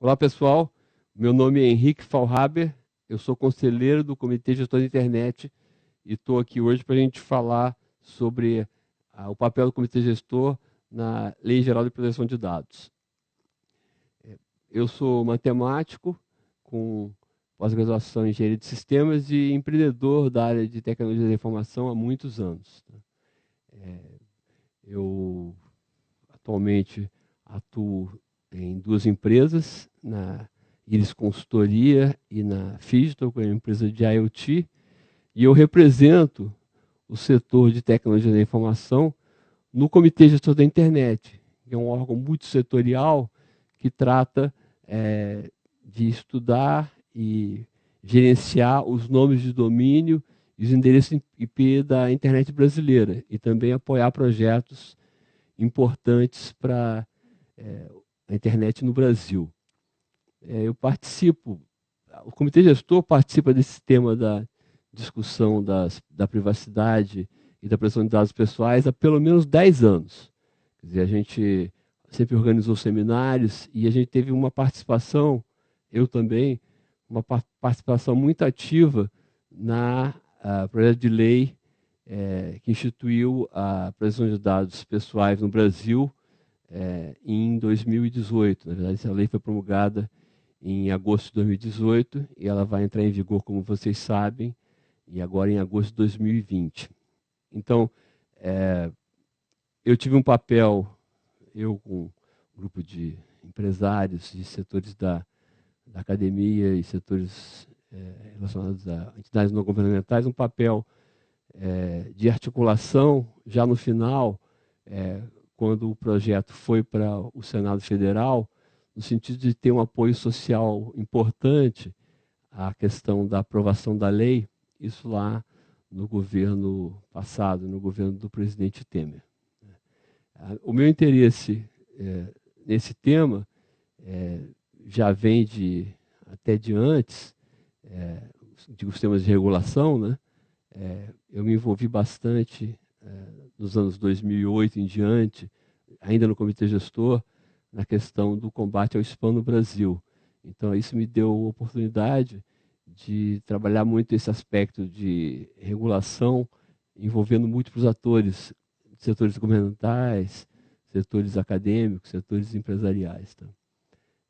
Olá, pessoal. Meu nome é Henrique Faulhaber, eu sou conselheiro do Comitê Gestor da Internet e estou aqui hoje para a gente falar sobre o papel do Comitê Gestor na Lei Geral de Proteção de Dados. Eu sou matemático com pós-graduação em Engenharia de Sistemas e empreendedor da área de tecnologia da informação há muitos anos. Eu atualmente atuo em duas empresas, na Iris Consultoria e na Figital, que é uma empresa de IoT, e eu represento o setor de tecnologia da informação no Comitê Gestor da Internet, que é um órgão multissetorial que trata de estudar e gerenciar os nomes de domínio e os endereços IP da internet brasileira, e também apoiar projetos importantes para a internet no Brasil. Eu participo, o Comitê Gestor participa desse tema da discussão da privacidade e da proteção de dados pessoais há pelo menos 10 anos. Quer dizer, a gente sempre organizou seminários e a gente teve uma participação, eu também, uma participação muito ativa na projeto de lei que instituiu a proteção de dados pessoais no Brasil em 2018. Na verdade, essa lei foi promulgada em agosto de 2018 e ela vai entrar em vigor, como vocês sabem, e agora em agosto de 2020. Então, eu tive um papel, eu com um grupo de empresários de setores da academia e setores relacionados a entidades não governamentais, um papel de articulação já no final, quando o projeto foi para o Senado Federal, no sentido de ter um apoio social importante à questão da aprovação da lei, isso lá no governo passado, no governo do presidente Temer. O meu interesse nesse tema já vem até de antes, os temas de regulação, né? Eu me envolvi bastante nos anos 2008 em diante, ainda no Comitê Gestor, na questão do combate ao spam no Brasil. Então, isso me deu a oportunidade de trabalhar muito esse aspecto de regulação, envolvendo múltiplos atores, setores governamentais, setores acadêmicos, setores empresariais. Tá?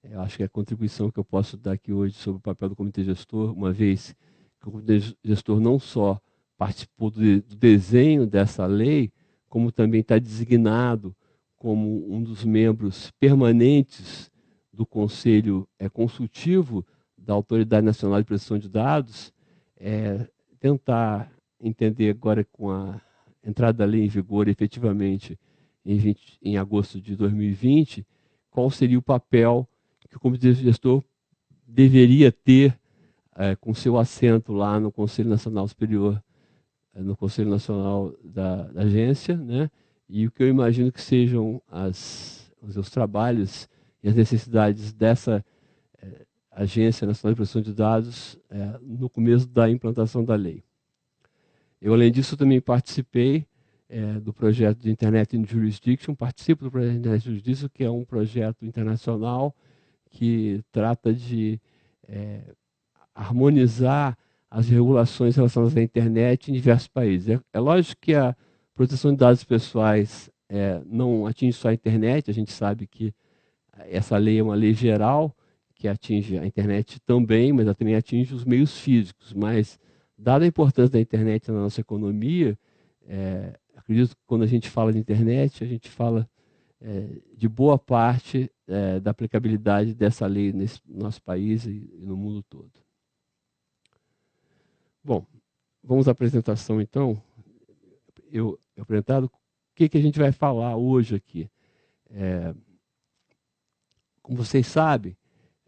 Eu acho que a contribuição que eu posso dar aqui hoje sobre o papel do Comitê Gestor, uma vez que o Comitê Gestor não só participou do desenho dessa lei, como também está designado como um dos membros permanentes do Conselho Consultivo da Autoridade Nacional de Proteção de Dados, tentar entender agora com a entrada da lei em vigor efetivamente em agosto de 2020, qual seria o papel que o Comitê Gestor deveria ter com seu assento lá no Conselho Nacional Superior, no Conselho Nacional da agência, né? E o que eu imagino que sejam os trabalhos e as necessidades dessa Agência Nacional de Proteção de Dados no começo da implantação da lei. Eu, além disso, também participei do projeto de Internet in Jurisdiction, participo do projeto de Internet in Jurisdiction, que é um projeto internacional que trata de harmonizar as regulações relacionadas à internet em diversos países. É lógico que a proteção de dados pessoais não atinge só a internet, a gente sabe que essa lei é uma lei geral, que atinge a internet também, mas ela também atinge os meios físicos. Mas, dada a importância da internet na nossa economia, acredito que quando a gente fala de internet, a gente fala de boa parte da aplicabilidade dessa lei nesse nosso país e no mundo todo. Bom, vamos à apresentação então. Eu apresentado o que a gente vai falar hoje aqui. Como vocês sabem,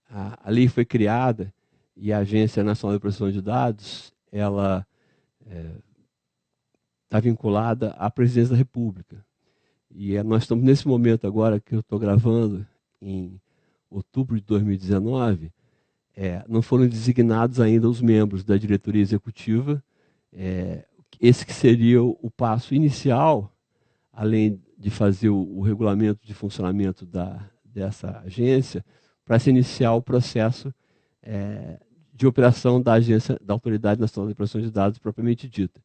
a lei foi criada e a Agência Nacional de Proteção de Dados, ela está vinculada à Presidência da República. E nós estamos nesse momento agora que eu estou gravando, em outubro de 2019, não foram designados ainda os membros da diretoria executiva. Esse que seria o passo inicial, além de fazer o regulamento de funcionamento dessa agência, para se iniciar o processo de operação da agência, da Autoridade Nacional de Proteção de Dados propriamente dita.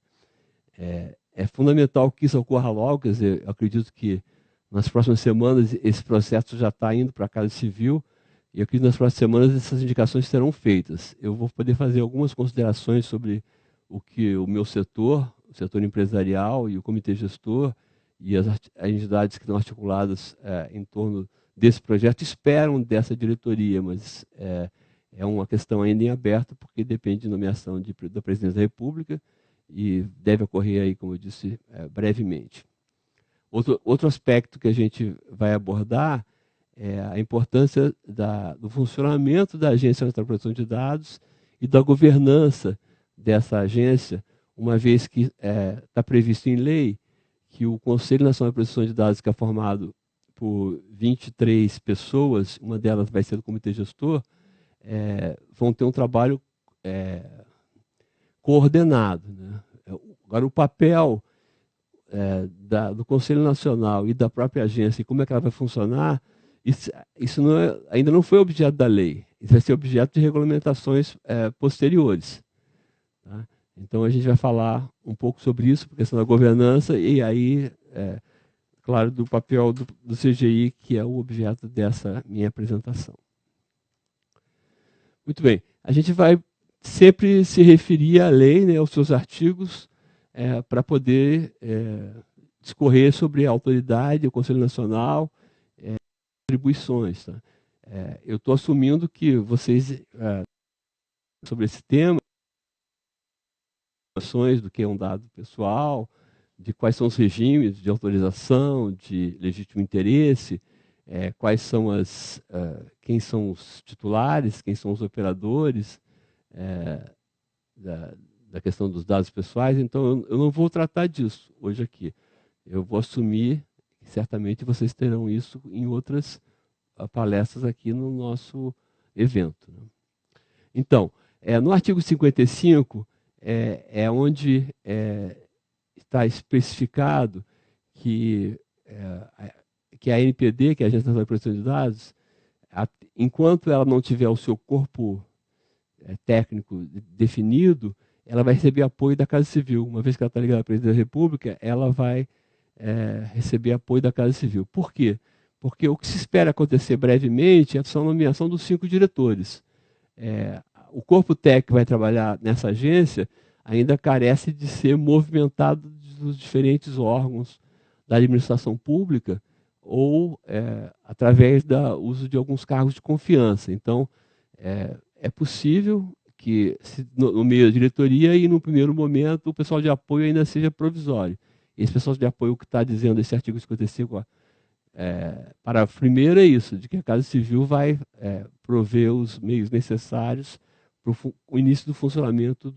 É fundamental que isso ocorra logo, quer dizer, eu acredito que nas próximas semanas esse processo já está indo para a Casa Civil, e eu acredito que nas próximas semanas essas indicações serão feitas. Eu vou poder fazer algumas considerações sobre o que o meu setor, o setor empresarial e o comitê gestor e as entidades que estão articuladas em torno desse projeto esperam dessa diretoria, mas é uma questão ainda em aberto, porque depende de nomeação da Presidência da República e deve ocorrer aí, como eu disse, brevemente. Outro aspecto que a gente vai abordar é a importância do funcionamento da Agência Nacional de Proteção de Dados e da governança dessa agência, uma vez que está previsto em lei que o Conselho Nacional de Proteção de Dados, que é formado por 23 pessoas, uma delas vai ser do comitê gestor, vão ter um trabalho coordenado, né? Agora, o papel do Conselho Nacional e da própria agência, e como é que ela vai funcionar, isso ainda não foi objeto da lei. Isso vai ser objeto de regulamentações posteriores. Tá? Então, a gente vai falar um pouco sobre isso, por questão da governança, e aí, claro, do papel do CGI, que é o objeto dessa minha apresentação. Muito bem. A gente vai sempre se referir à lei, né, aos seus artigos, para poder discorrer sobre a autoridade, o Conselho Nacional, atribuições. Tá? Eu estou assumindo que vocês, sobre esse tema, do que é um dado pessoal, de quais são os regimes de autorização, de legítimo interesse, quais são quem são os titulares, quem são os operadores da questão dos dados pessoais. Então, eu não vou tratar disso hoje aqui. Eu vou assumir que certamente vocês terão isso em outras palestras aqui no nosso evento. Né? Então, no artigo 55, onde está especificado que a ANPD, que é a Agência Nacional de Proteção de Dados, enquanto ela não tiver o seu corpo técnico definido, ela vai receber apoio da Casa Civil. Uma vez que ela está ligada à Presidência da República, ela vai receber apoio da Casa Civil. Por quê? Porque o que se espera acontecer brevemente é a nomeação dos 5 diretores. O corpo técnico que vai trabalhar nessa agência ainda carece de ser movimentado dos diferentes órgãos da administração pública ou através do uso de alguns cargos de confiança. Então, é possível que no meio da diretoria e no primeiro momento o pessoal de apoio ainda seja provisório. Esse pessoal de apoio, o que está dizendo esse artigo 55, parágrafo primeiro é isso, de que a Casa Civil vai prover os meios necessários para o início do funcionamento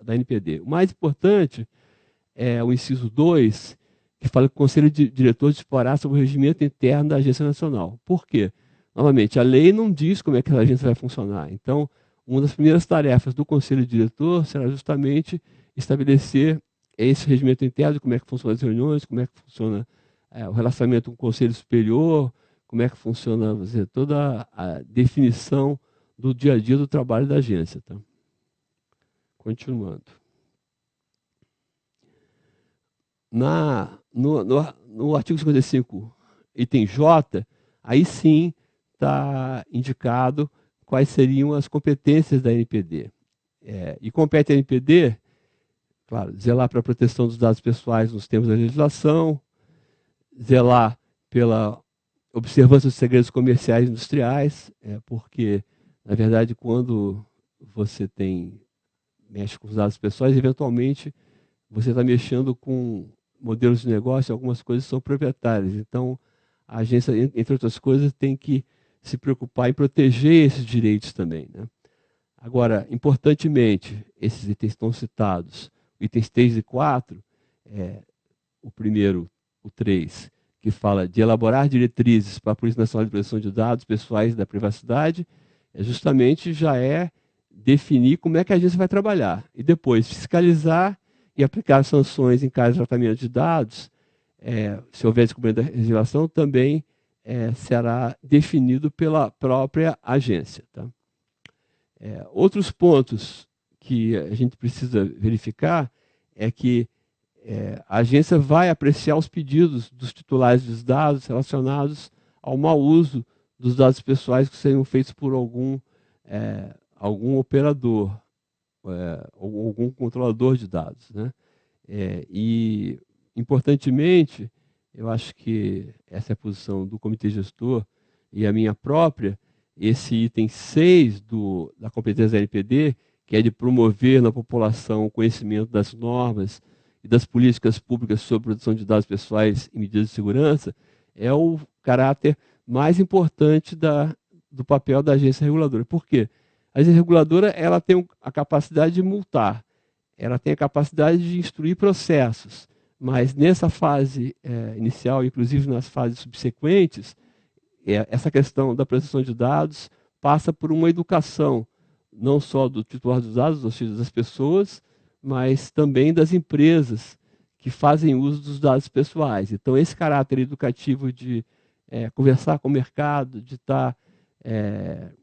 da NPD. O mais importante é o inciso 2, que fala que o Conselho de Diretores disporá sobre o regimento interno da Agência Nacional. Por quê? Novamente, a lei não diz como é que a agência vai funcionar. Então, uma das primeiras tarefas do Conselho Diretor será justamente estabelecer esse regimento interno, como é que funcionam as reuniões, como é que funciona o relacionamento com o Conselho Superior, como é que funciona toda a definição do dia a dia do trabalho da agência. Tá? Continuando. No artigo 55, item J, aí sim está indicado quais seriam as competências da NPD. E compete à NPD, claro, zelar para a proteção dos dados pessoais nos termos da legislação, zelar pela observância dos segredos comerciais e industriais, porque, na verdade, quando você mexe com os dados pessoais, eventualmente você está mexendo com modelos de negócio, algumas coisas são proprietárias. Então, a agência, entre outras coisas, tem que se preocupar em proteger esses direitos também. Né? Agora, importantemente, esses itens estão citados, itens 3 e 4, o primeiro, o 3, que fala de elaborar diretrizes para a Polícia Nacional de Proteção de Dados Pessoais e da Privacidade, justamente já definir como é que a agência vai trabalhar. E depois, fiscalizar e aplicar sanções em caso de tratamento de dados, se houver descumprimento da legislação, também será definido pela própria agência. Tá? Outros pontos que a gente precisa verificar é que a agência vai apreciar os pedidos dos titulares dos dados relacionados ao mau uso dos dados pessoais que sejam feitos por algum operador, ou algum controlador de dados. Né? E, importantemente, eu acho que essa é a posição do Comitê Gestor e a minha própria, esse item 6 da competência da LPD, que é de promover na população o conhecimento das normas e das políticas públicas sobre proteção de dados pessoais e medidas de segurança, é o caráter mais importante do papel da agência reguladora. Por quê? A agência reguladora ela tem a capacidade de multar, ela tem a capacidade de instruir processos, mas nessa fase inicial, inclusive nas fases subsequentes, essa questão da proteção de dados passa por uma educação, não só do titular dos dados, ou seja, das pessoas, mas também das empresas que fazem uso dos dados pessoais. Então, esse caráter educativo de conversar com o mercado, de estar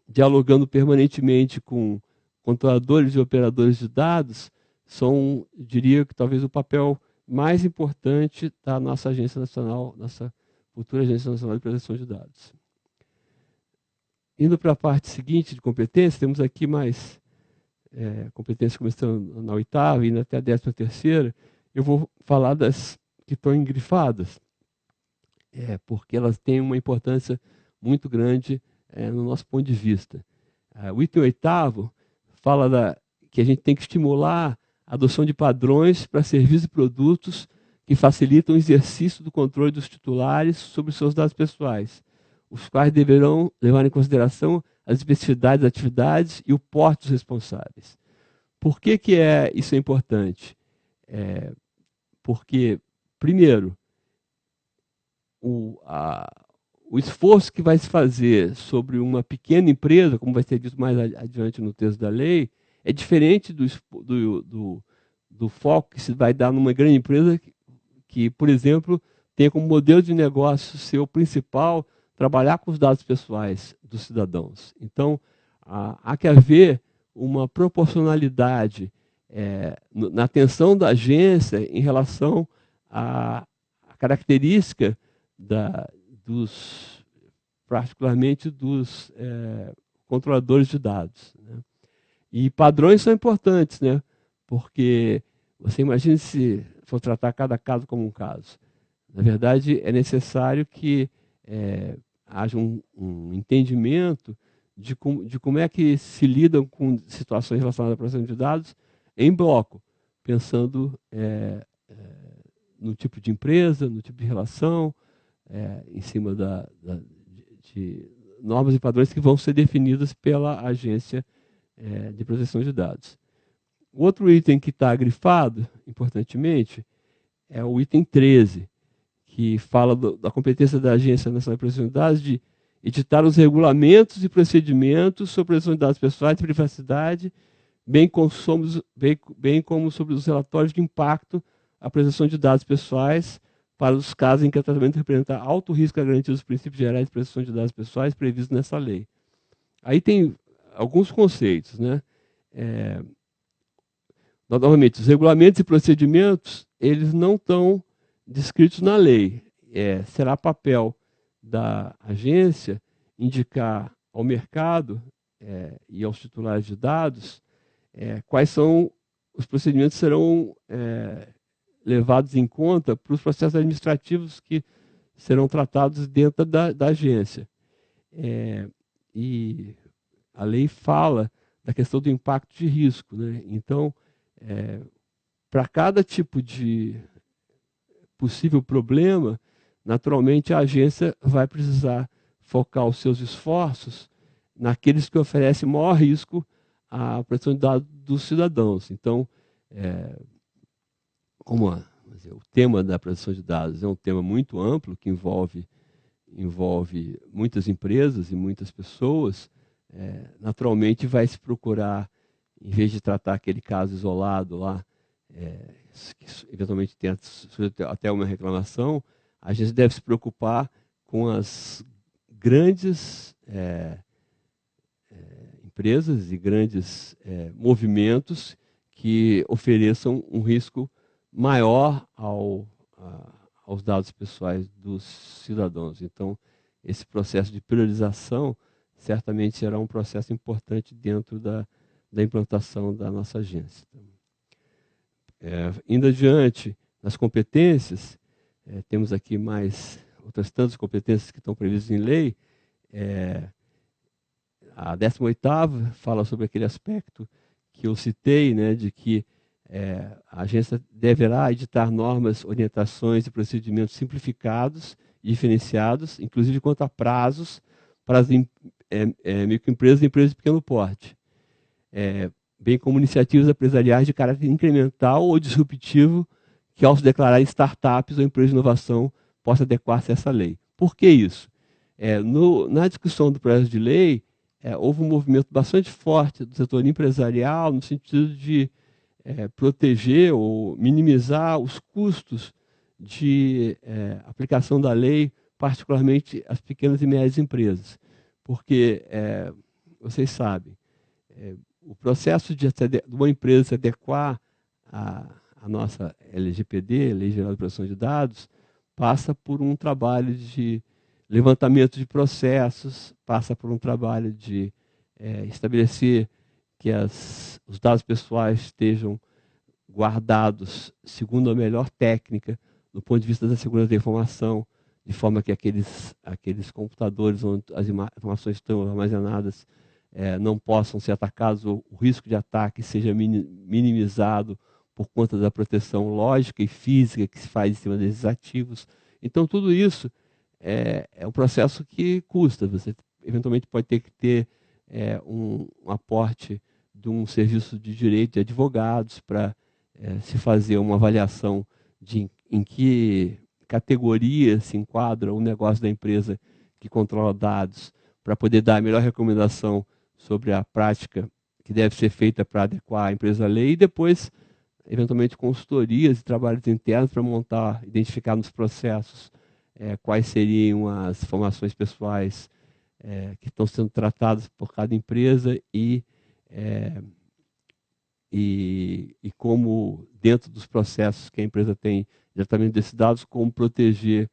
dialogando permanentemente com controladores e operadores de dados, são, diria que talvez o papel mais importante da nossa agência nacional, nossa futura Agência Nacional de Proteção de Dados. Indo para a parte seguinte de competência, temos aqui mais competências começando na 8ª e indo até a 13ª. Eu vou falar das que estão engrifadas, porque elas têm uma importância muito grande no nosso ponto de vista. O item 8º fala que a gente tem que estimular a adoção de padrões para serviços e produtos que facilitam o exercício do controle dos titulares sobre seus dados pessoais, os quais deverão levar em consideração as especificidades das atividades e o porte dos responsáveis. Por que isso é importante? Porque, primeiro, o esforço que vai se fazer sobre uma pequena empresa, como vai ser dito mais adiante no texto da lei, é diferente do foco que se vai dar numa grande empresa que, por exemplo, tenha como modelo de negócio seu principal trabalhar com os dados pessoais dos cidadãos. Então, há que haver uma proporcionalidade na atenção da agência em relação à característica particularmente dos controladores de dados. Né? E padrões são importantes, né? Porque você imagina se for tratar cada caso como um caso. Na verdade, é necessário que haja um entendimento de como é que se lidam com situações relacionadas à proteção de dados em bloco, pensando no tipo de empresa, no tipo de relação, em cima de normas e padrões que vão ser definidas pela agência de proteção de dados. O outro item que está grifado, importantemente, é o item 13, que fala da competência da Agência Nacional de Proteção de Dados de editar os regulamentos e procedimentos sobre proteção de dados pessoais e privacidade, bem como sobre os relatórios de impacto à proteção de dados pessoais para os casos em que o tratamento representa alto risco à garantia dos princípios gerais de proteção de dados pessoais previstos nessa lei. Aí tem alguns conceitos, né? Novamente, os regulamentos e procedimentos, eles não estão descritos na lei. Será papel da agência indicar ao mercado e aos titulares de dados quais são os procedimentos que serão levados em conta para os processos administrativos que serão tratados dentro da agência. E a lei fala da questão do impacto de risco, né? Então, para cada tipo de possível problema, naturalmente a agência vai precisar focar os seus esforços naqueles que oferecem maior risco à proteção de dados dos cidadãos. Então, o tema da proteção de dados é um tema muito amplo, que envolve muitas empresas e muitas pessoas, naturalmente vai se procurar, em vez de tratar aquele caso isolado lá, que eventualmente tem até uma reclamação, a gente deve se preocupar com as grandes empresas e grandes movimentos que ofereçam um risco maior aos dados pessoais dos cidadãos. Então, esse processo de priorização certamente será um processo importante dentro da implantação da nossa agência. Indo adiante, nas competências, temos aqui mais outras tantas competências que estão previstas em lei. A 18ª fala sobre aquele aspecto que eu citei, né, de que a agência deverá editar normas, orientações e procedimentos simplificados e diferenciados, inclusive quanto a prazos para as microempresas e empresas de pequeno porte, bem como iniciativas empresariais de caráter incremental ou disruptivo que, ao se declararem startups ou empresas de inovação, possa adequar-se a essa lei. Por que isso? Na discussão do projeto de lei, houve um movimento bastante forte do setor empresarial no sentido de proteger ou minimizar os custos de aplicação da lei, particularmente as pequenas e médias empresas. Porque, vocês sabem, o processo de uma empresa se adequar à nossa LGPD, Lei Geral de Proteção de Dados, passa por um trabalho de levantamento de processos, passa por um trabalho de estabelecer que os dados pessoais estejam guardados segundo a melhor técnica, do ponto de vista da segurança da informação, de forma que aqueles computadores onde as informações estão armazenadas não possam ser atacados, ou o risco de ataque seja minimizado por conta da proteção lógica e física que se faz em cima desses ativos. Então, tudo isso é um processo que custa. Você eventualmente pode ter que ter um aporte de um serviço de direito de advogados para se fazer uma avaliação de em que categoria se enquadra o negócio da empresa que controla dados, para poder dar a melhor recomendação sobre a prática que deve ser feita para adequar a empresa à lei, e depois, eventualmente, consultorias e trabalhos internos para montar, identificar nos processos quais seriam as informações pessoais que estão sendo tratadas por cada empresa e como, dentro dos processos que a empresa tem de tratamento desses dados, como proteger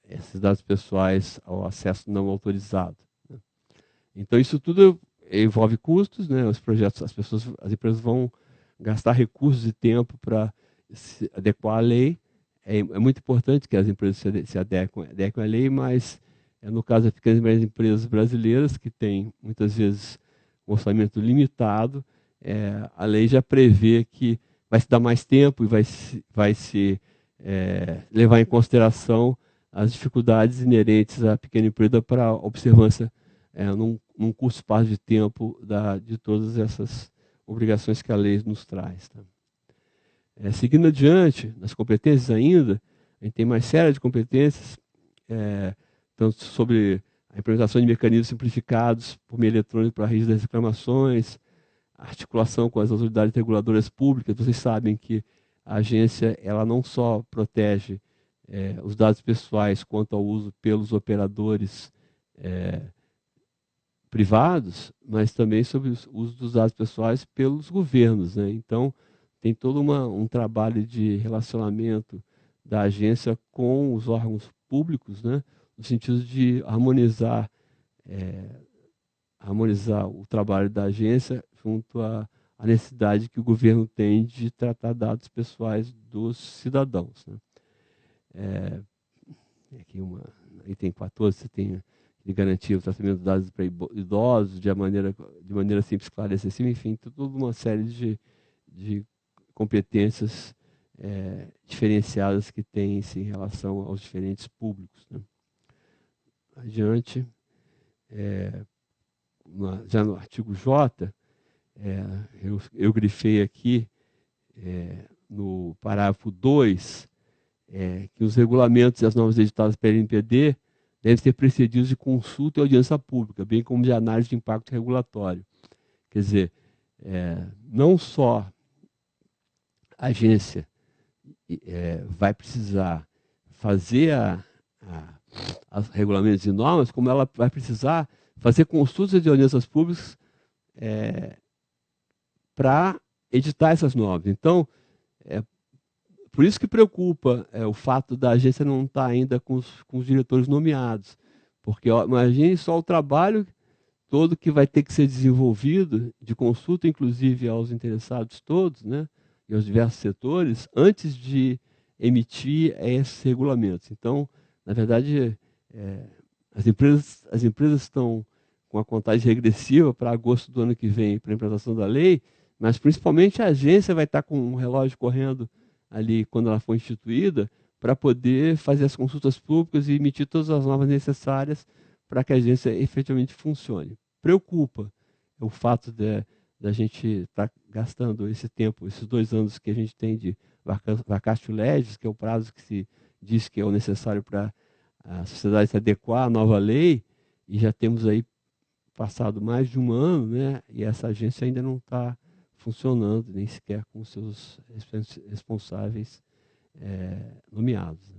esses dados pessoais ao acesso não autorizado. Né? Então, isso tudo envolve custos, né? Os projetos, as empresas vão gastar recursos e tempo para se adequar à lei. É muito importante que as empresas se adequem à lei, mas no caso das pequenas e médias empresas brasileiras, que têm muitas vezes um orçamento limitado, a lei já prevê que vai se dar mais tempo e vai se levar em consideração as dificuldades inerentes à pequena empresa para a observância num curto espaço de tempo de todas essas obrigações que a lei nos traz. Tá? Seguindo adiante, nas competências ainda, a gente tem mais série de competências, tanto sobre a implementação de mecanismos simplificados por meio eletrônico para a registro das reclamações, articulação com as autoridades reguladoras públicas. Vocês sabem que a agência ela não só protege os dados pessoais quanto ao uso pelos operadores privados, mas também sobre o uso dos dados pessoais pelos governos. Né? Então, tem todo um trabalho de relacionamento da agência com os órgãos públicos, né? No sentido de harmonizar o trabalho da agência junto à necessidade que o governo tem de tratar dados pessoais dos cidadãos. Né? Aqui item 14, você tem de garantir o tratamento de dados para idosos de maneira simples, clara e acessível, enfim, toda uma série de competências diferenciadas que tem-se em relação aos diferentes públicos. Né? Adiante, já no artigo J, eu grifei aqui, no parágrafo 2, que os regulamentos e as normas editadas pela NPD devem ser precedidos de consulta e audiência pública, bem como de análise de impacto regulatório. Quer dizer, não só a agência vai precisar fazer regulamentos e normas, como ela vai precisar fazer consultas de audiências públicas para editar essas normas. Então, por isso que preocupa o fato da agência não estar ainda com os diretores nomeados. Porque imagine só o trabalho todo que vai ter que ser desenvolvido, de consulta, inclusive, aos interessados todos, né, e aos diversos setores, antes de emitir esses regulamentos. Então, na verdade, as empresas estão com a contagem regressiva para agosto do ano que vem, para a implantação da lei, mas principalmente a agência vai estar com um relógio correndo ali quando ela for instituída, para poder fazer as consultas públicas e emitir todas as normas necessárias para que a agência efetivamente funcione. Preocupa o fato da gente estar gastando esse tempo, esses 2 anos que a gente tem de vacatio legis, que é o prazo que se diz que é o necessário para a sociedade se adequar à nova lei, e já temos aí passado mais de 1 ano, né, e essa agência ainda não está funcionando, nem sequer com seus responsáveis nomeados.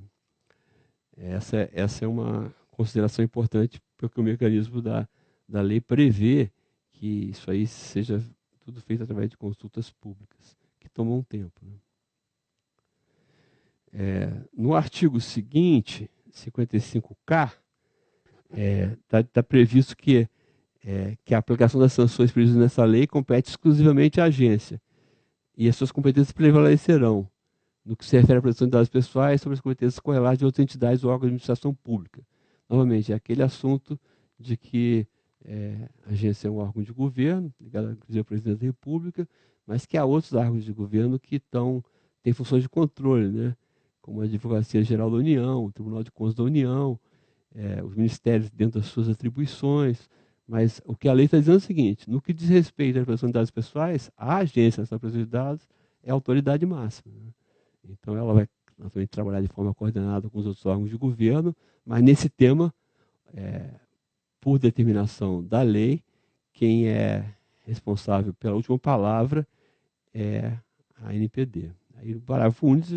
Essa é uma consideração importante, porque o mecanismo da lei prevê que isso aí seja tudo feito através de consultas públicas, que tomam tempo. Né? No artigo seguinte, 55K, está previsto que a aplicação das sanções previstas nessa lei compete exclusivamente à agência, e as suas competências prevalecerão no que se refere à proteção de dados pessoais sobre as competências correlatas de outras entidades ou órgãos de administração pública. Novamente, é aquele assunto de que a agência é um órgão de governo, ligado inclusive ao presidente da República, mas que há outros órgãos de governo que têm funções de controle, né? Como a Advocacia Geral da União, o Tribunal de Contas da União, os ministérios dentro das suas atribuições. Mas o que a lei está dizendo é o seguinte: no que diz respeito à proteção de dados pessoais, a agência da proteção de dados é a autoridade máxima. Né? Então, ela vai naturalmente trabalhar de forma coordenada com os outros órgãos de governo, mas nesse tema, por determinação da lei, quem é responsável pela última palavra é a NPD. Aí, no parágrafo único,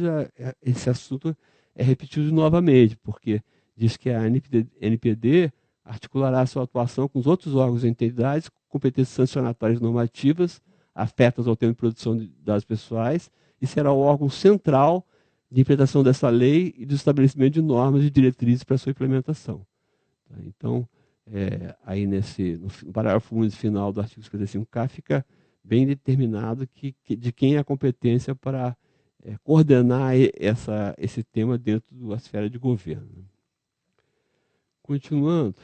esse assunto é repetido novamente, porque diz que a NPD articulará sua atuação com os outros órgãos e entidades com competências sancionatórias normativas afetas ao tema de proteção de dados pessoais e será o órgão central de implementação dessa lei e do estabelecimento de normas e diretrizes para sua implementação. Então, aí no parágrafo único final do artigo 55K fica bem determinado de quem é a competência para coordenar esse tema dentro da esfera de governo. Continuando,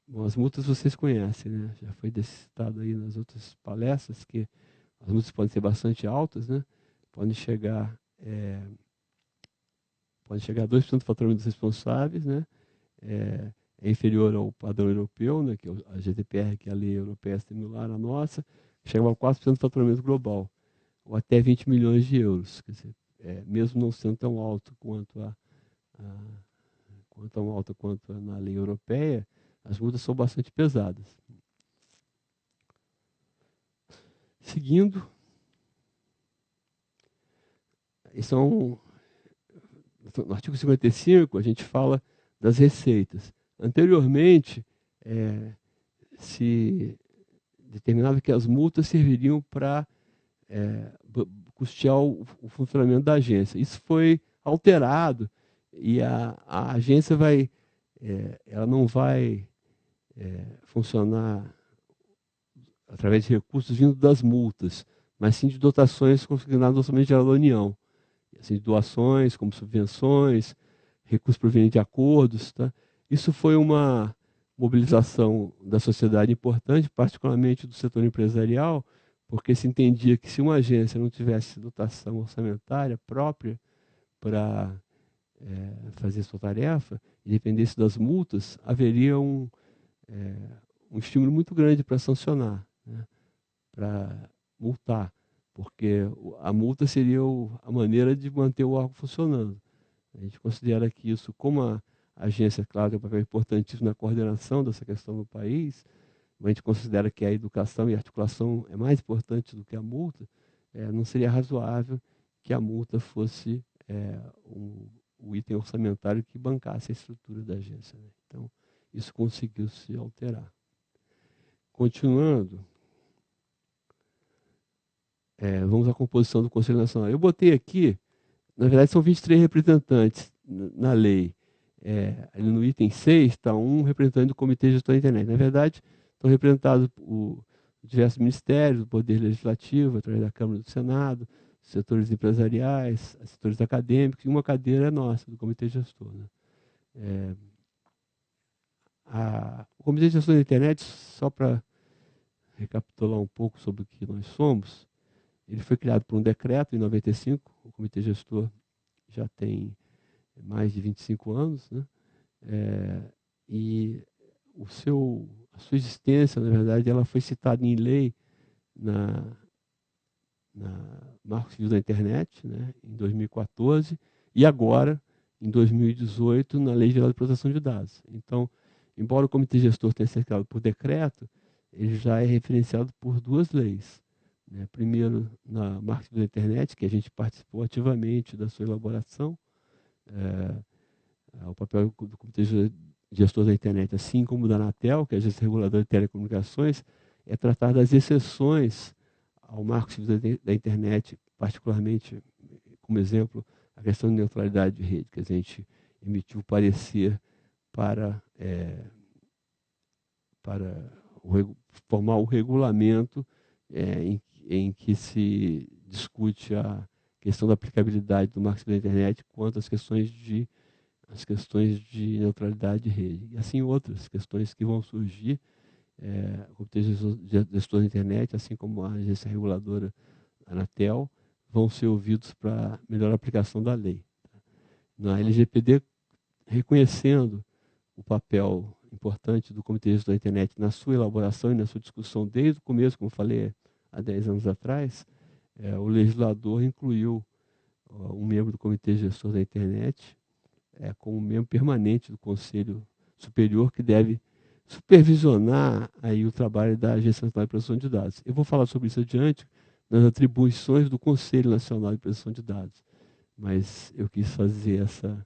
bom, as multas vocês conhecem, né? Já foi citado aí nas outras palestras que as multas podem ser bastante altas, né? Podem chegar a 2% do faturamento dos responsáveis, né? É inferior ao padrão europeu, né? Que é a GDPR, que é a lei europeia similar à nossa, chega a 4% do faturamento global, ou até 20 milhões de euros. Quer dizer, mesmo não sendo tão alto quanto na lei europeia, as multas são bastante pesadas. Seguindo, no artigo 55, a gente fala das receitas. Anteriormente, se determinava que as multas serviriam para custear o funcionamento da agência. Isso foi alterado e a agência ela não vai funcionar através de recursos vindo das multas, mas sim de dotações consignadas no Orçamento Geral da União. Assim, doações, como subvenções, recursos provenientes de acordos. Tá? Isso foi uma mobilização da sociedade importante, particularmente do setor empresarial, porque se entendia que se uma agência não tivesse dotação orçamentária própria para fazer sua tarefa, e dependesse das multas, haveria um estímulo muito grande para sancionar, né? Para multar, porque a multa seria a maneira de manter o órgão funcionando. A gente considera que isso, como a agência, claro, tem um papel importantíssimo na coordenação dessa questão no país, mas a gente considera que a educação e a articulação é mais importante do que a multa, não seria razoável que a multa fosse um o item orçamentário que bancasse a estrutura da agência, né? Então, isso conseguiu se alterar. Continuando, vamos à composição do Conselho Nacional. Eu botei aqui, na verdade, são 23 representantes na lei. Ali no item 6 está um representante do Comitê de Gestão da Internet. Na verdade, estão representados por diversos ministérios, o Poder Legislativo, através da Câmara e do Senado, setores empresariais, setores acadêmicos, e uma cadeira é nossa, do Comitê Gestor, né? O Comitê de Gestão da Internet, só para recapitular um pouco sobre o que nós somos, ele foi criado por um decreto em 95, o Comitê Gestor já tem mais de 25 anos, né? E a sua existência, na verdade, ela foi citada em lei na Marco Civil da Internet, né, em 2014, e agora, em 2018, na Lei Geral de Proteção de Dados. Então, embora o Comitê Gestor tenha sido criado por decreto, ele já é referenciado por duas leis, né? Primeiro, na Marco Civil da Internet, que a gente participou ativamente da sua elaboração, o papel do Comitê Gestor da Internet, assim como da Anatel, que é a Agência Reguladora de Telecomunicações, é tratar das exceções ao Marco Civil da Internet, particularmente, como exemplo, a questão de neutralidade de rede, que a gente emitiu parecer para formar o regulamento em que se discute a questão da aplicabilidade do Marco Civil da Internet quanto às questões de neutralidade de rede. E assim outras questões que vão surgir. O Comitê Gestor da Internet, assim como a agência reguladora Anatel, vão ser ouvidos para melhor aplicação da lei. Na LGPD, reconhecendo o papel importante do Comitê Gestor da Internet na sua elaboração e na sua discussão desde o começo, como falei há 10 anos atrás, o legislador incluiu um membro do Comitê Gestor da Internet como membro permanente do Conselho Superior, que deve supervisionar aí o trabalho da Agência Nacional de Proteção de Dados. Eu vou falar sobre isso adiante, nas atribuições do Conselho Nacional de Proteção de Dados, mas eu quis fazer essa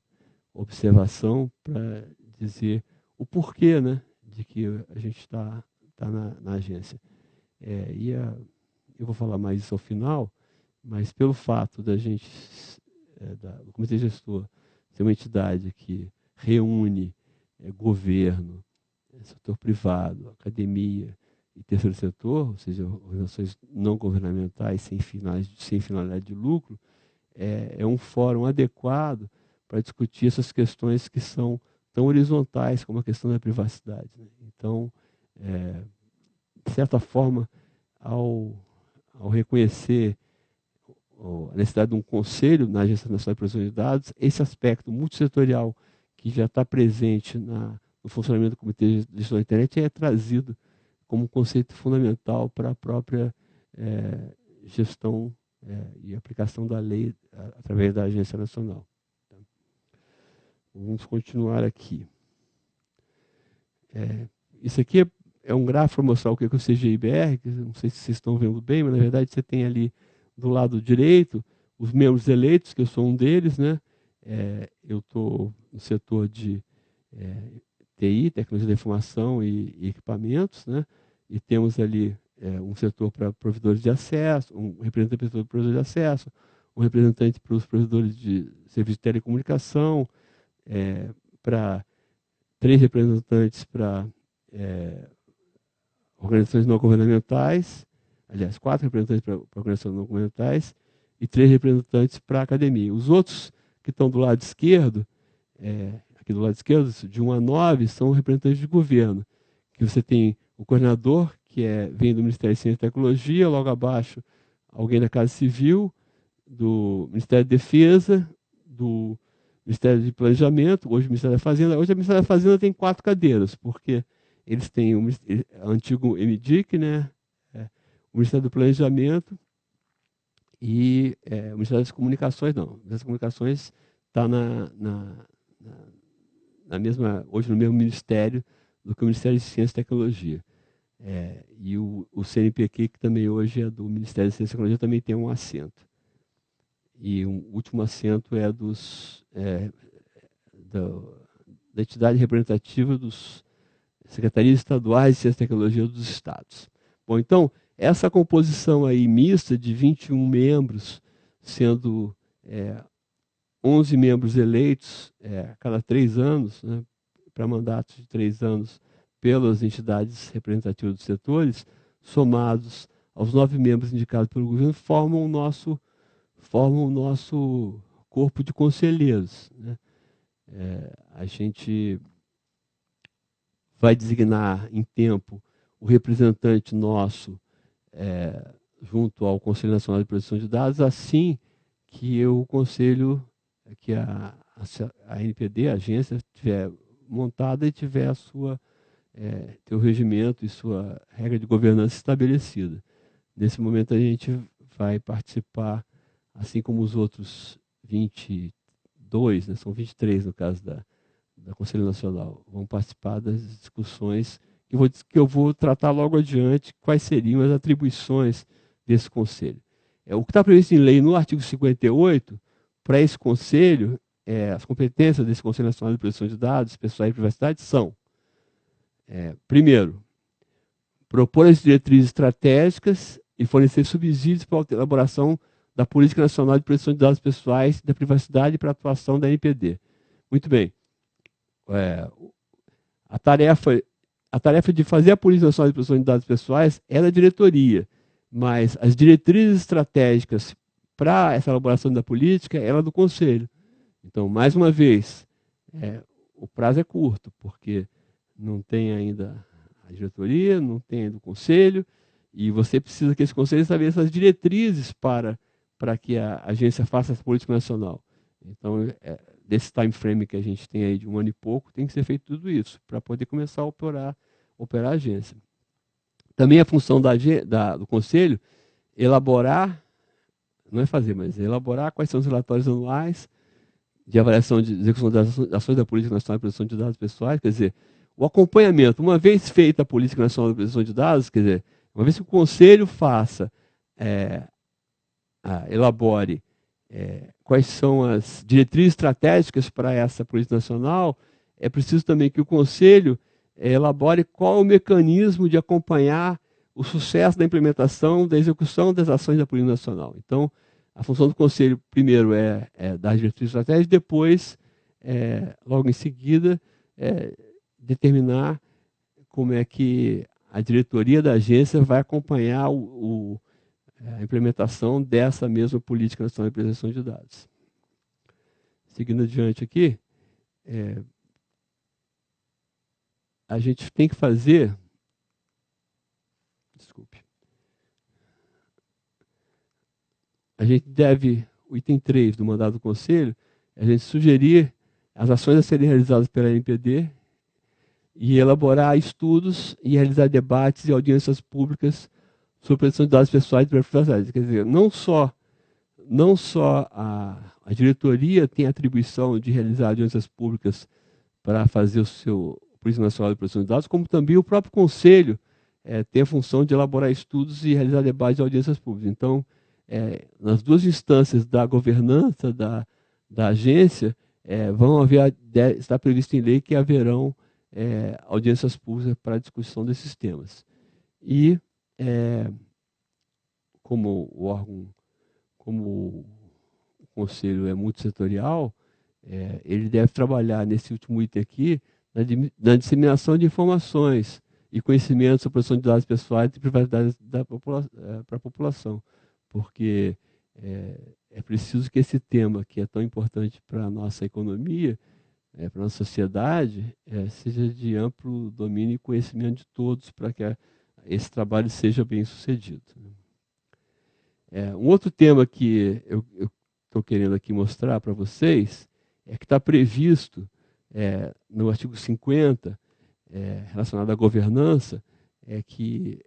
observação para dizer o porquê, né, de que a gente está na agência. Eu vou falar mais isso ao final, mas pelo fato da gente, do Comitê Gestor, ser uma entidade que reúne governo, setor privado, academia e terceiro setor, ou seja, organizações não governamentais sem finalidade de lucro, é um fórum adequado para discutir essas questões que são tão horizontais como a questão da privacidade, né? Então, de certa forma, ao reconhecer a necessidade de um conselho na Agência Nacional de Proteção de Dados, esse aspecto multissetorial que já está presente no funcionamento do Comitê de Gestão da Internet é trazido como um conceito fundamental para a própria gestão e aplicação da lei através da Agência Nacional. Vamos continuar aqui. Isso aqui é um gráfico para mostrar o que é o CGIBR, que não sei se vocês estão vendo bem, mas na verdade você tem ali do lado direito os membros eleitos, que eu sou um deles, né? Eu estou no setor de TI, Tecnologia da Informação e Equipamentos, né? E temos ali um setor para provedores de acesso, um representante para provedores de acesso, um representante para os provedores de serviço de telecomunicação, para 3 representantes para organizações não governamentais, aliás, 4 representantes para organizações não governamentais e 3 representantes para a academia. Os outros que estão do lado esquerdo, aqui do lado esquerdo, de 1 a 9, são representantes de governo, que você tem o coordenador, que vem do Ministério de Ciência e Tecnologia, logo abaixo alguém da Casa Civil, do Ministério da Defesa, do Ministério de Planejamento, hoje o Ministério da Fazenda. Hoje o Ministério da Fazenda tem 4 cadeiras, porque eles têm o antigo MDIC, né? O Ministério do Planejamento e o Ministério das Comunicações, não. O Ministério das Comunicações está hoje no mesmo ministério do que o Ministério de Ciência e Tecnologia. E o CNPq, que também hoje é do Ministério de Ciência e Tecnologia, também tem um assento. E um último assento é da entidade representativa dos secretarias estaduais de ciência e tecnologia dos estados. Bom, então, essa composição aí mista de 21 membros, sendo 11 membros eleitos a cada 3 anos, né, para mandatos de 3 anos pelas entidades representativas dos setores, somados aos 9 membros indicados pelo governo, formam o nosso corpo de conselheiros, né? A gente vai designar em tempo o representante nosso junto ao Conselho Nacional de Proteção de Dados, assim que o Conselho, que a ANPD, a agência, tiver montada e tiver teu regimento e sua regra de governança estabelecida. Nesse momento a gente vai participar, assim como os outros 22, né, são 23 no caso da Conselho Nacional, vão participar das discussões que eu vou tratar logo adiante, quais seriam as atribuições desse Conselho. O que está previsto em lei no artigo 58, para esse Conselho, as competências desse Conselho Nacional de Proteção de Dados, Pessoais e Privacidade são, primeiro, propor as diretrizes estratégicas e fornecer subsídios para a elaboração da Política Nacional de Proteção de Dados Pessoais, da Privacidade e para a atuação da NPD. Muito bem. A tarefa de fazer a Política Nacional de Proteção de Dados Pessoais é da diretoria, mas as diretrizes estratégicas para essa elaboração da política é do Conselho. Então, mais uma vez, o prazo é curto, porque não tem ainda a diretoria, não tem ainda o Conselho, e você precisa que esse Conselho estabeleça as diretrizes para que a agência faça essa política nacional. Então, desse time frame que a gente tem aí de 1 ano e pouco, tem que ser feito tudo isso, para poder começar a operar a agência. Também a função do Conselho, elaborar, não é fazer, mas elaborar quais são os relatórios anuais de avaliação de execução das ações da Política Nacional de Proteção de Dados Pessoais, quer dizer, o acompanhamento, uma vez feita a Política Nacional de Proteção de Dados, quer dizer, uma vez que o Conselho elabore quais são as diretrizes estratégicas para essa política nacional, é preciso também que o Conselho elabore qual é o mecanismo de acompanhar o sucesso da implementação, da execução das ações da política nacional. Então, a função do Conselho, primeiro, é dar diretrizes estratégicas, depois, logo em seguida, determinar como é que a diretoria da agência vai acompanhar a implementação dessa mesma Política Nacional de Proteção de Dados. Seguindo adiante aqui, a gente tem que fazer... Desculpe. A gente deve, o item 3 do mandato do Conselho, a gente sugerir as ações a serem realizadas pela NPD e elaborar estudos e realizar debates e audiências públicas sobre proteção de dados pessoais e privacidade. Quer dizer, não só a diretoria tem a atribuição de realizar audiências públicas para fazer o seu Política Nacional de Proteção de Dados, como também o próprio Conselho tem a função de elaborar estudos e realizar debates e audiências públicas. Então, nas duas instâncias da governança da agência, está previsto em lei que haverão audiências públicas para a discussão desses temas. E, como o Conselho é multissetorial, ele deve trabalhar nesse último item aqui, na disseminação de informações e conhecimentos sobre a proteção de dados pessoais e privacidade para a população, porque é preciso que esse tema, que é tão importante para a nossa economia, para a nossa sociedade, seja de amplo domínio e conhecimento de todos, para que esse trabalho seja bem sucedido. Um outro tema que eu estou querendo aqui mostrar para vocês é que está previsto no artigo 50, relacionado à governança, que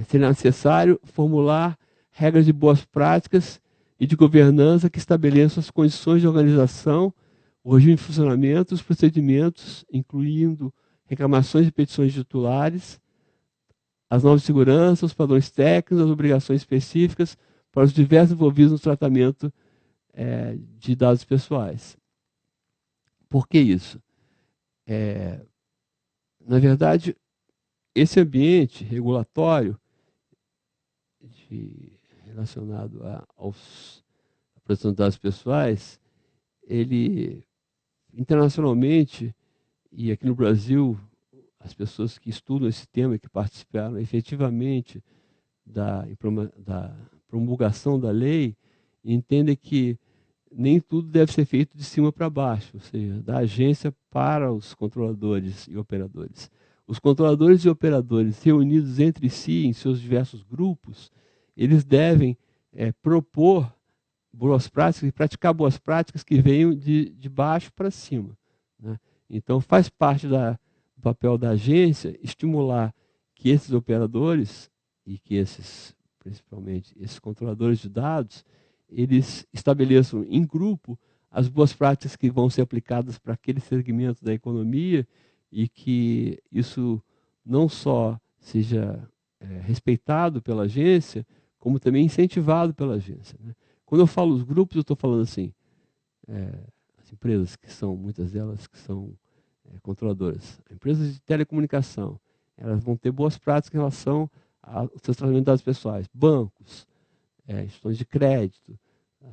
será necessário formular regras de boas práticas e de governança que estabeleçam as condições de organização, o regime de funcionamento, os procedimentos, incluindo reclamações e petições de titulares, as normas de segurança, os padrões técnicos, as obrigações específicas para os diversos envolvidos no tratamento de dados pessoais. Por que isso? Na verdade, esse ambiente regulatório relacionado à proteção de dados pessoais, ele, internacionalmente, e aqui no Brasil, as pessoas que estudam esse tema e que participaram efetivamente da promulgação da lei, entendem que nem tudo deve ser feito de cima para baixo, ou seja, da agência para os controladores e operadores. Os controladores e operadores reunidos entre si em seus diversos grupos, eles devem propor boas práticas e praticar boas práticas que venham de baixo para cima, né? Então, faz parte do papel da agência estimular que esses operadores e que principalmente esses controladores de dados, eles estabeleçam em grupo as boas práticas que vão ser aplicadas para aquele segmento da economia e que isso não só seja respeitado pela agência, como também incentivado pela agência, né? Quando eu falo os grupos, eu estou falando assim, as empresas que são, muitas delas que são controladoras, empresas de telecomunicação, elas vão ter boas práticas em relação ao seu tratamento de dados pessoais, bancos, instituições de crédito,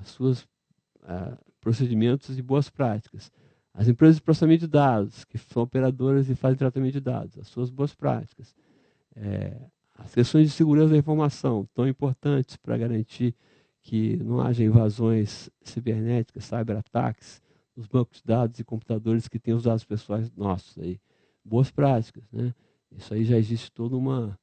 as suas procedimentos e boas práticas. As empresas de processamento de dados, que são operadoras e fazem tratamento de dados, as suas boas práticas. As questões de segurança da informação, tão importantes para garantir que não haja invasões cibernéticas, cyberataques, nos bancos de dados e computadores que têm os dados pessoais nossos aí. Boas práticas, né? Isso aí já existe toda uma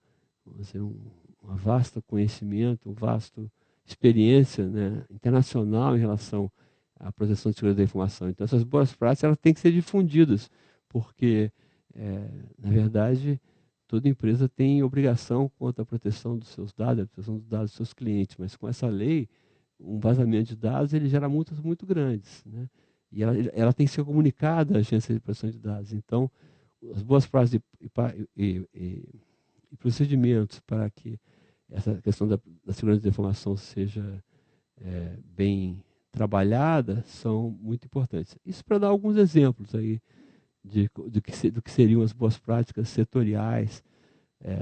vasta conhecimento, uma vasta experiência, né, internacional em relação à proteção de segurança da informação. Então, essas boas práticas elas têm que ser difundidas, porque, na verdade, toda empresa tem obrigação quanto à proteção dos seus dados, a proteção dos dados dos seus clientes, mas com essa lei, um vazamento de dados ele gera multas muito grandes, né? E ela tem que ser comunicada à agência de proteção de dados. Então, as boas práticas e procedimentos para que essa questão da segurança da informação seja bem trabalhada são muito importantes. Isso para dar alguns exemplos aí do que seriam as boas práticas setoriais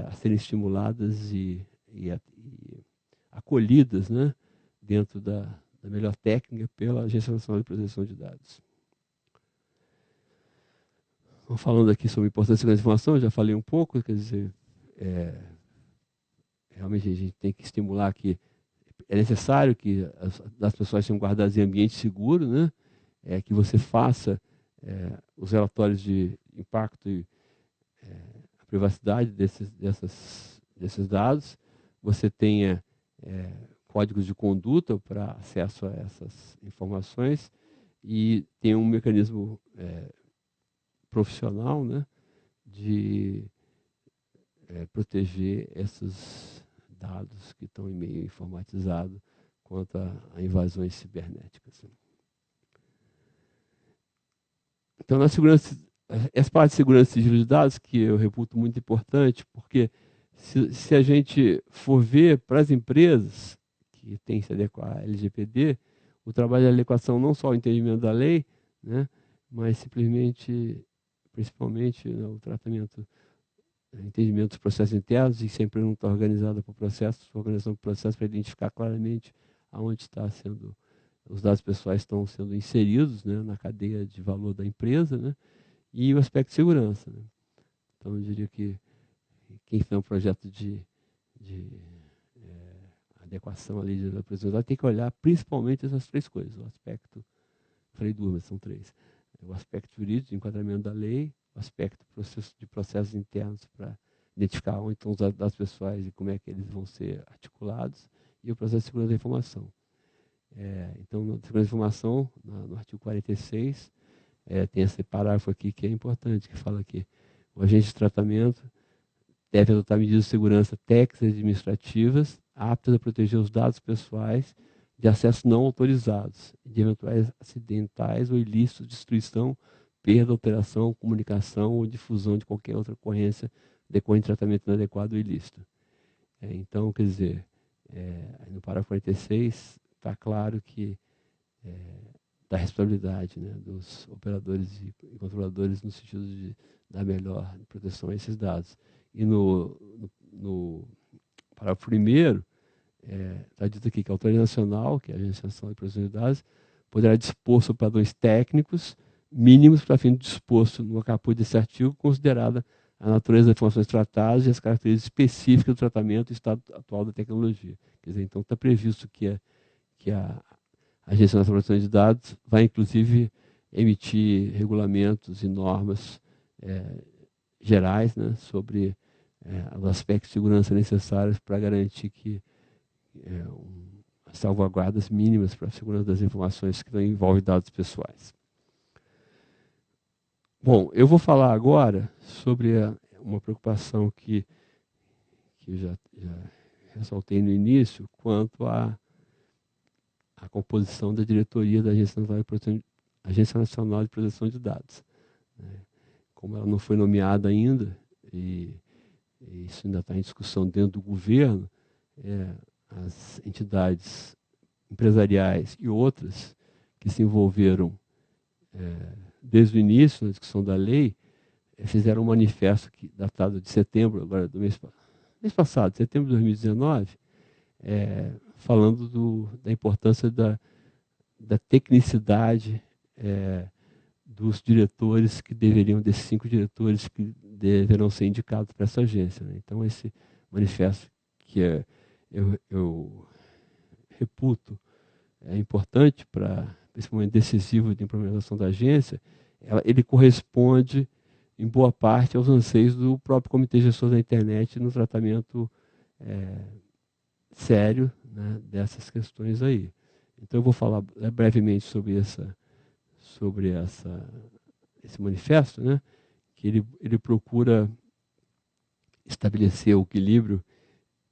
a serem estimuladas e acolhidas, né, dentro da melhor técnica pela Agência Nacional de Proteção de Dados. Vamos falando aqui sobre a importância da segurança da informação, eu já falei um pouco, quer dizer, realmente a gente tem que estimular que é necessário que as pessoas sejam guardadas em ambiente seguro, né? Que você faça os relatórios de impacto e a privacidade desses dados, você tenha códigos de conduta para acesso a essas informações e tenha um mecanismo profissional, né, de proteger esses dados que estão em meio informatizado quanto a invasões cibernéticas. Então, essa parte de segurança e sigilo de dados, que eu reputo muito importante, porque se a gente for ver para as empresas que têm que se adequar à LGPD, o trabalho de adequação não só o entendimento da lei, né, mas simplesmente, principalmente, né, o tratamento, entendimento dos processos internos, e se a empresa não está organizada por processos, organização por processos para identificar claramente aonde está sendo os dados pessoais estão sendo inseridos, né, na cadeia de valor da empresa, né, e o aspecto de segurança, né. Então, eu diria que quem fizer um projeto de adequação à lei da proteção de dados tem que olhar principalmente essas três coisas. O aspecto, falei duas, mas são três. O aspecto jurídico, de enquadramento da lei, o aspecto de processos internos para identificar onde estão os dados pessoais e como é que eles vão ser articulados, e o processo de segurança da informação. Então, na segurança da informação, no artigo 46, tem esse parágrafo aqui que é importante, que fala que o agente de tratamento deve adotar medidas de segurança técnicas e administrativas aptas a proteger os dados pessoais de acesso não autorizados, de eventuais acidentais ou ilícitos, destruição, perda, alteração, comunicação ou difusão de qualquer outra ocorrência decorrente de tratamento inadequado ou ilícito. Então, quer dizer, no parágrafo 46 está claro que da responsabilidade, né, dos operadores e controladores no sentido de dar melhor proteção a esses dados. E no parágrafo primeiro, está dito aqui que a Autoridade Nacional, que é a Agência Nacional de Proteção de Dados, poderá dispor sobre padrões técnicos mínimos para fim do disposto no caput desse artigo, considerada a natureza das informações tratadas e as características específicas do tratamento e estado atual da tecnologia. Quer dizer, então está previsto que a Agência Nacional de Proteção de Dados vai, inclusive, emitir regulamentos e normas gerais, né, sobre os aspectos de segurança necessários para garantir que salvaguardas mínimas para a segurança das informações que envolvem dados pessoais. Bom, eu vou falar agora sobre uma preocupação que eu já ressaltei no início, quanto à composição da diretoria da Agência Nacional de Proteção de Dados. Como ela não foi nomeada ainda, e isso ainda está em discussão dentro do governo, as entidades empresariais e outras que se envolveram desde o início na discussão da lei, fizeram um manifesto datado de setembro, agora do mês passado, setembro de 2019, falando da importância da tecnicidade dos diretores desses 5 diretores que deverão ser indicados para essa agência, né? Então, esse manifesto que eu reputo importante para esse momento decisivo de implementação da agência, ele corresponde, em boa parte, aos anseios do próprio Comitê Gestor da Internet no tratamento sério, né, dessas questões aí. Então, eu vou falar brevemente sobre esse manifesto, né, que ele procura estabelecer o equilíbrio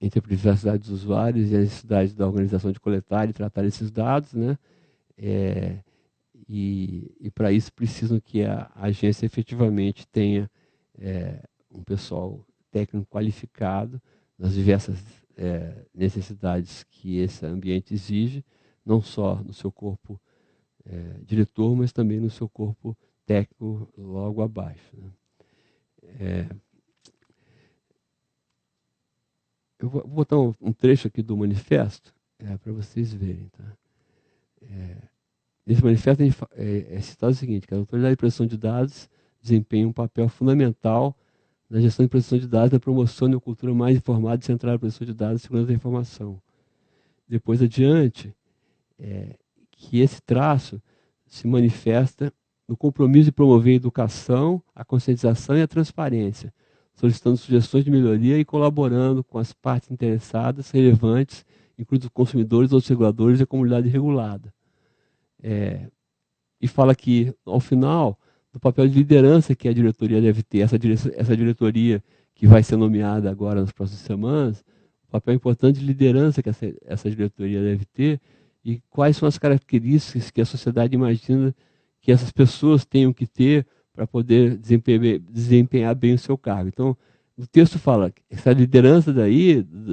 entre a privacidade dos usuários e a necessidade da organização de coletar e tratar esses dados, né, e para isso precisam que a agência efetivamente tenha um pessoal técnico qualificado nas diversas necessidades que esse ambiente exige, não só no seu corpo diretor, mas também no seu corpo técnico logo abaixo, né. Eu vou botar um trecho aqui do manifesto para vocês verem. Tá? Nesse manifesto é citado o seguinte, que a Autoridade de Proteção de Dados desempenha um papel fundamental na gestão de proteção de dados, na promoção de uma cultura mais informada e centrada na proteção de dados e segurança da informação. Depois adiante, que esse traço se manifesta no compromisso de promover a educação, a conscientização e a transparência, solicitando sugestões de melhoria e colaborando com as partes interessadas relevantes, incluindo os consumidores, outros reguladores e a comunidade regulada. E fala que, ao final, do papel de liderança que a diretoria deve ter, essa diretoria que vai ser nomeada agora nas próximas semanas, o papel importante de liderança que essa diretoria deve ter e quais são as características que a sociedade imagina que essas pessoas tenham que ter para poder desempenhar bem o seu cargo. Então, o texto fala que essa liderança da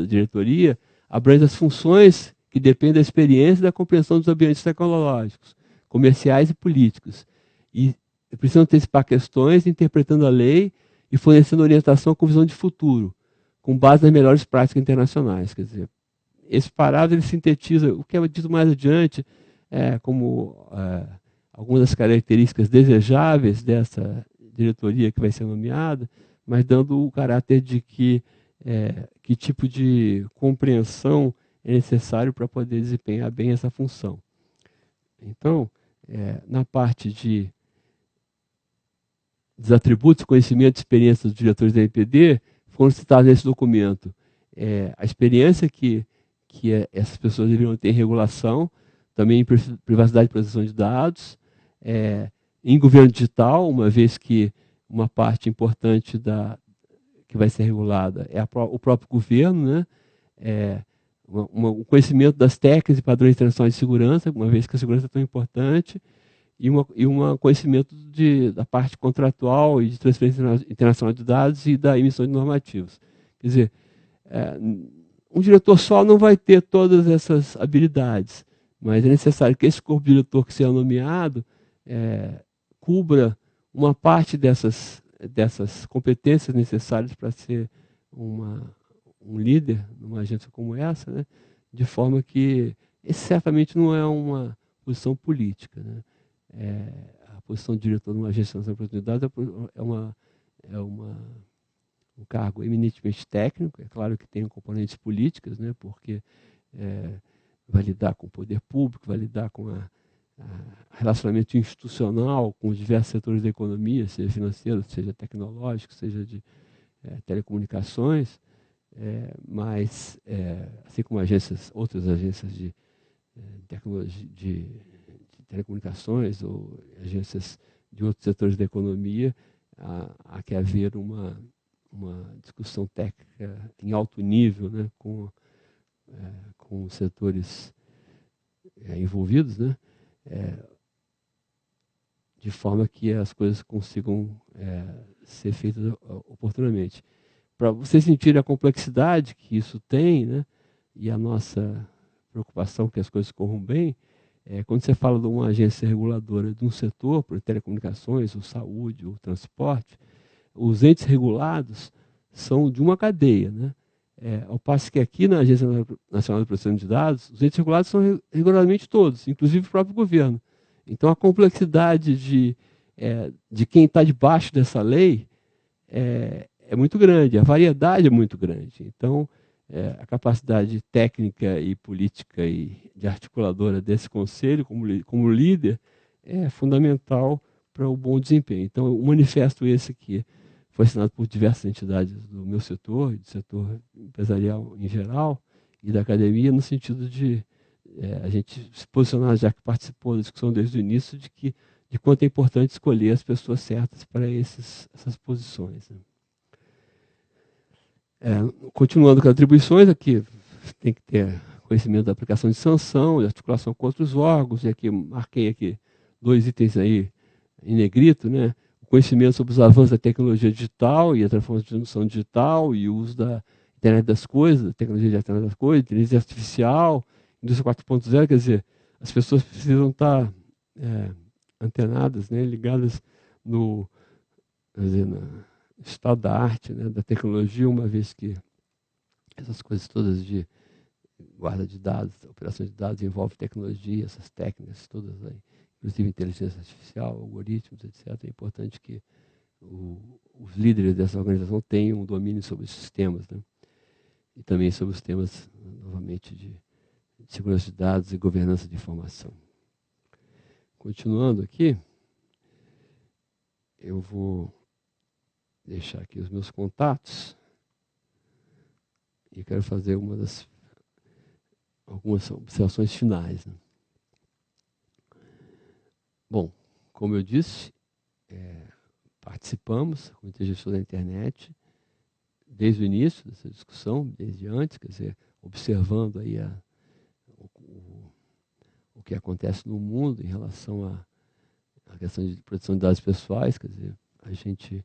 diretoria, abrange as funções que dependem da experiência e da compreensão dos ambientes tecnológicos, comerciais e políticos. E precisam antecipar questões, interpretando a lei e fornecendo orientação com visão de futuro, com base nas melhores práticas internacionais. Quer dizer, esse parágrafo ele sintetiza o que é dito mais adiante, como algumas das características desejáveis dessa diretoria que vai ser nomeada, mas dando o caráter de que tipo de compreensão é necessário para poder desempenhar bem essa função. Então, na parte dos atributos, conhecimento e experiência dos diretores da NPD, foram citados nesse documento a experiência que essas pessoas deveriam ter em regulação, também em privacidade e proteção de dados, em governo digital, uma vez que uma parte importante que vai ser regulada é o próprio governo, né? Um conhecimento das técnicas e padrões internacionais de segurança, uma vez que a segurança é tão importante, e um conhecimento da parte contratual e de transferência internacional de dados e da emissão de normativos. Quer dizer, um diretor só não vai ter todas essas habilidades, mas é necessário que esse corpo diretor que seja nomeado cubra uma parte dessas competências necessárias para ser um líder numa agência como essa, né? De forma que esse certamente não é uma posição política, né? A posição de diretor de uma agência de oportunidades um cargo eminentemente técnico. É claro que tem componentes políticas, né? Porque vai lidar com o poder público, vai lidar com relacionamento institucional com os diversos setores da economia, seja financeiro, seja tecnológico, seja de telecomunicações, mas, assim como outras agências de tecnologia, de telecomunicações ou agências de outros setores da economia, há que haver uma discussão técnica em alto nível, né, com os setores envolvidos, né, de forma que as coisas consigam ser feitas oportunamente. Para vocês sentirem a complexidade que isso tem, né, e a nossa preocupação que as coisas corram bem, quando você fala de uma agência reguladora de um setor, por telecomunicações, ou saúde, ou transporte, os entes regulados são de uma cadeia, né? Ao passo que aqui na Agência Nacional de Proteção de Dados, os entes regulados são regularmente todos, inclusive o próprio governo. Então, a complexidade de quem está debaixo dessa lei é muito grande, a variedade é muito grande. Então, a capacidade técnica e política e de articuladora desse conselho, como líder, é fundamental para o bom desempenho. Então, o manifesto esse aqui foi assinado por diversas entidades do meu setor, do setor empresarial em geral, e da academia, no sentido de a gente se posicionar, já que participou da discussão desde o início, de quanto é importante escolher as pessoas certas para essas posições, né? Continuando com as atribuições, aqui tem que ter conhecimento da aplicação de sanção, de articulação com outros órgãos, e aqui marquei aqui 2 itens aí em negrito, né? O conhecimento sobre os avanços da tecnologia digital e a transformação digital e o uso da internet das coisas, da tecnologia de internet das coisas, inteligência artificial, indústria 4.0, quer dizer, as pessoas precisam estar antenadas, né? Ligadas no estado da arte, né, da tecnologia, uma vez que essas coisas todas de guarda de dados, operação de dados, envolve tecnologia, essas técnicas todas aí, inclusive inteligência artificial, algoritmos, etc. É importante que os líderes dessa organização tenham um domínio sobre esses temas, né? E também sobre os temas, novamente, de segurança de dados e governança de informação. Continuando aqui, eu vou deixar aqui os meus contatos e quero fazer algumas observações finais, né? Bom, como eu disse, participamos do Comitê Gestor da Internet desde o início dessa discussão, desde antes, quer dizer, observando aí o que acontece no mundo em relação à questão de proteção de dados pessoais, quer dizer, a gente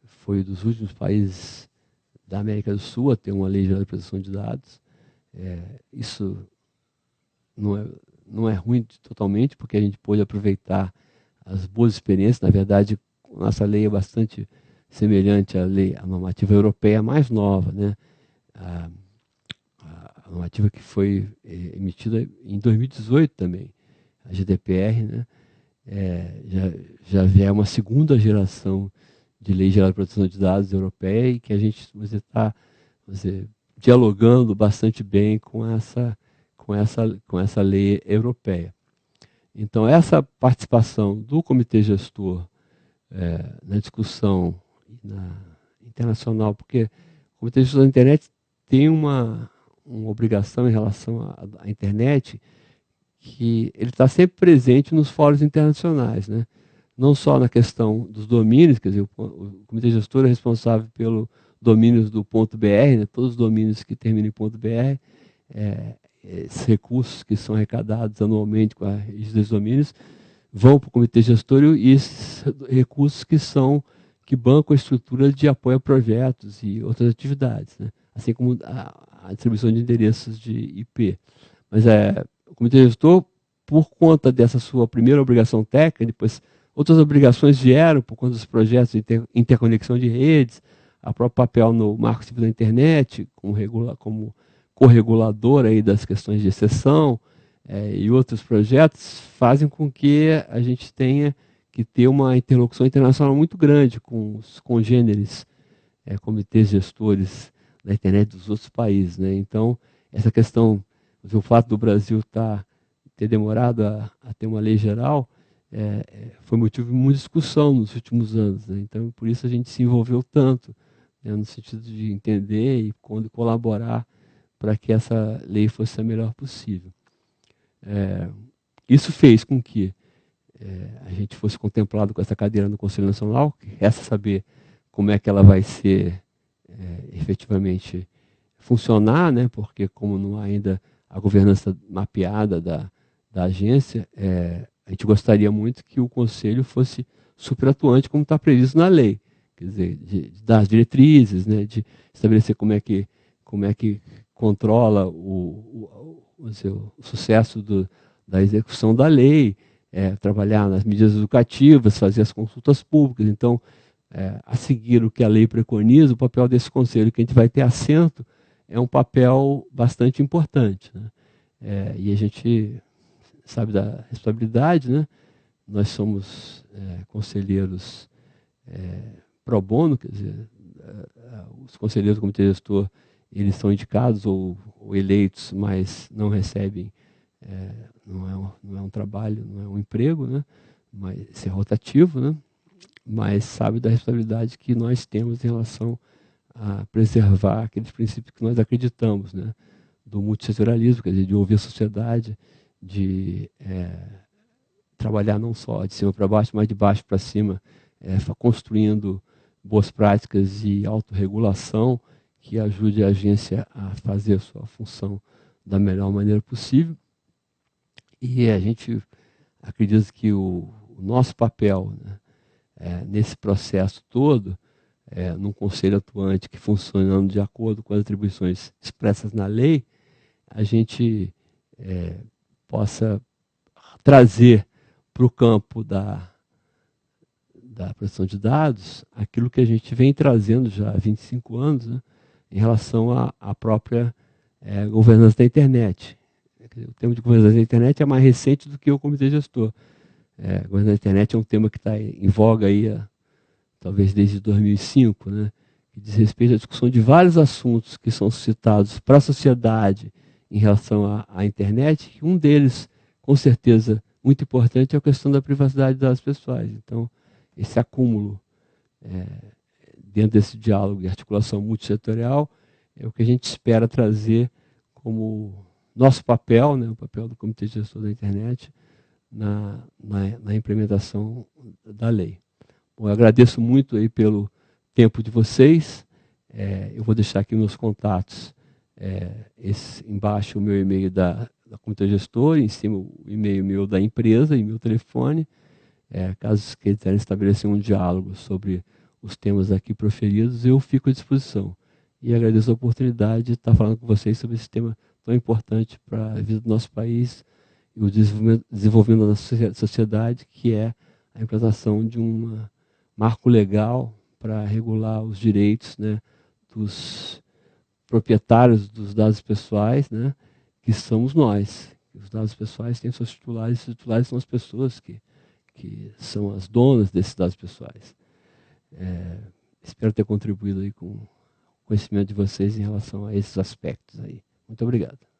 foi dos últimos países da América do Sul a ter uma lei geral de proteção de dados. Isso não é ruim totalmente, porque a gente pôde aproveitar as boas experiências. Na verdade, nossa lei é bastante semelhante à normativa europeia mais nova, né? A normativa que foi emitida em 2018 também, a GDPR, né? Já é uma segunda geração de lei geral de proteção de dados europeia e que a gente está dialogando bastante bem com essa lei europeia. Então, essa participação do Comitê Gestor na discussão internacional, porque o Comitê Gestor da Internet tem uma obrigação em relação à internet, que ele está sempre presente nos fóruns internacionais, né? Não só na questão dos domínios, quer dizer, o Comitê Gestor é responsável pelo domínios do .br, né? Todos os domínios que terminam em .br, esses recursos que são arrecadados anualmente com a registro dos domínios vão para o Comitê Gestor, e esses recursos que bancam a estrutura de apoio a projetos e outras atividades, né? Assim como a distribuição de endereços de IP. Mas o Comitê Gestor por conta dessa sua primeira obrigação técnica, depois outras obrigações vieram por conta dos projetos de interconexão de redes, o próprio papel no Marco Civil da Internet, como corregulador aí das questões de exceção, e outros projetos, fazem com que a gente tenha que ter uma interlocução internacional muito grande com os congêneres, comitês gestores da internet dos outros países, né? Então, essa questão, o fato do Brasil ter demorado a ter uma lei geral, foi motivo de muita discussão nos últimos anos, né? Então, por isso a gente se envolveu tanto, né, no sentido de entender e colaborar para que essa lei fosse a melhor possível. Isso fez com que a gente fosse contemplado com essa cadeira no Conselho Nacional, que resta saber como é que ela vai ser efetivamente funcionar, né? Porque como não há ainda a governança mapeada da agência, a gente gostaria muito que o Conselho fosse superatuante, como está previsto na lei, quer dizer, de dar as diretrizes, né? De estabelecer como é que controla o sucesso da execução da lei, trabalhar nas medidas educativas, fazer as consultas públicas. Então, a seguir o que a lei preconiza, o papel desse conselho, que a gente vai ter assento, é um papel bastante importante, né? E a gente sabe da responsabilidade, né? Nós somos conselheiros pro bono, quer dizer, os conselheiros do comitê gestor, eles são indicados ou eleitos, mas não recebem, não é um trabalho, não é um emprego, né? Mas isso é rotativo, né? Mas sabe da responsabilidade que nós temos em relação a preservar aqueles princípios que nós acreditamos, né? Do multissetorialismo, quer dizer, de ouvir a sociedade, de trabalhar não só de cima para baixo, mas de baixo para cima, construindo boas práticas e autorregulação que ajude a agência a fazer a sua função da melhor maneira possível. E a gente acredita que o nosso papel, né, nesse processo todo, num conselho atuante que funcionando de acordo com as atribuições expressas na lei, a gente possa trazer para o campo da proteção de dados aquilo que a gente vem trazendo já há 25 anos, né, em relação à própria governança da internet. O tema de governança da internet é mais recente do que o comitê gestor. A governança da internet é um tema que está em voga aí, talvez desde 2005, né, que diz respeito à discussão de vários assuntos que são suscitados para a sociedade em relação à internet. Um deles, com certeza, muito importante, é a questão da privacidade das pessoas. Então, esse acúmulo dentro desse diálogo e articulação multissetorial é o que a gente espera trazer como nosso papel, né, o papel do Comitê de Gestor da Internet, na implementação da lei. Bom, eu agradeço muito aí pelo tempo de vocês. Eu vou deixar aqui meus contatos, embaixo o meu e-mail da Comitê Gestor, em cima o e-mail meu da empresa e meu telefone. Caso quiserem estabelecer um diálogo sobre os temas aqui proferidos, eu fico à disposição. E agradeço a oportunidade de estar falando com vocês sobre esse tema tão importante para a vida do nosso país e o desenvolvimento da nossa sociedade, que é a implantação de um marco legal para regular os direitos, né, dos proprietários dos dados pessoais, né, que somos nós. Os dados pessoais têm seus titulares, e os titulares são as pessoas que são as donas desses dados pessoais. Espero ter contribuído aí com o conhecimento de vocês em relação a esses aspectos aí. Muito obrigado.